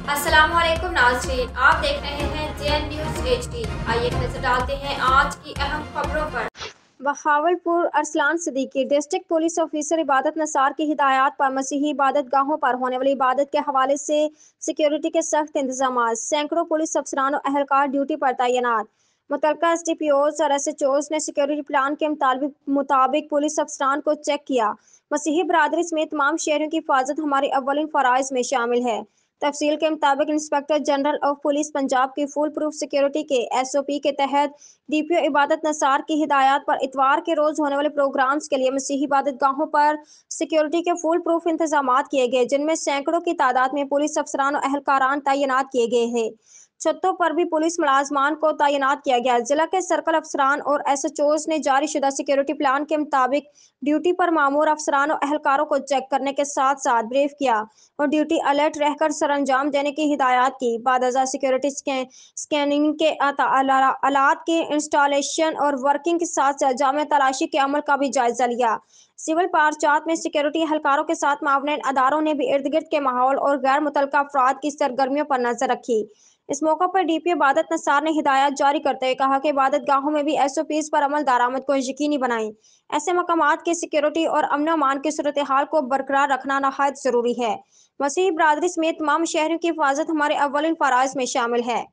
अस्सलाम वालेकुम नाज़रीन, आप देख रहे हैं JN न्यूज़ HD। आइए नजर डालते हैं आज की अहम खबरों पर। Bahawalpur Arsalan Siddiqui district police officer इबादत नसार की हिदायत पर मसीही इबादत गाहों पर होने वाली इबादत के हवाले से सिक्योरिटी के सख्त इंतजाम। सैकड़ों पुलिस अफसरान और अहलकार ड्यूटी पर तैनात। मुतल्लिका SDPOs और SHOs ने सिक्योरिटी प्लान के मुताबिक पुलिस अफसरान को चेक किया। मसीही बरादरी समेत तमाम शहरों की हिफाजत हमारे अव्वलिन फराइज में शामिल है। तफसील के मुताबिक inspector general of police Punjab की फुल प्रूफ सिक्योरिटी के SOP के तहत DPO इबादत नसार की हिदायत पर इतवार के रोज होने वाले प्रोग्राम्स के लिए मसीही इबादत गाहों पर सिक्योरिटी के फुल प्रूफ इंतजाम किए गए, जिनमें सैकड़ों की तादाद में पुलिस अफसरान और अहलकारान तैनात किए गए हैं। छतों पर भी पुलिस मुलाजमान को तैनात किया गया। जिला के सर्कल अफसरान और SHOs ने जारी शुदा सिक्योरिटी प्लान के मुताबिक ड्यूटी पर मामूर अफसरान और अहलकारों को चेक करने के साथ साथ ब्रीफ किया और ड्यूटी अलर्ट रहकर सरंजाम देने की हिदायत की। बादजा सिक्योरिटी स्कैनिंग के आलात के इंस्टॉलेशन और वर्किंग के साथ साथ जामे तलाशी के अमल का भी जायजा लिया। सिविल पार्चात में सिक्योरिटी अहलकारों के साथ मावनेन अदारों ने भी इर्द गिर्द के माहौल और गैर मुतल्लिका अफराद की सरगर्मियों पर नजर रखी। इस मौका पर DPO इबादत नसार ने हिदायत जारी करते हुए कहा कि इबादत गाहों में भी SOPs पर अमल दरामद को यकीनी बनाएं। ऐसे मकामात की सिक्योरिटी और अमन अमान की सूरत हाल को बरकरार रखना नहायत जरूरी है। मसीही बरादरी समेत तमाम शहरों की हिफाजत हमारे अव्वलिन फराइज में शामिल है।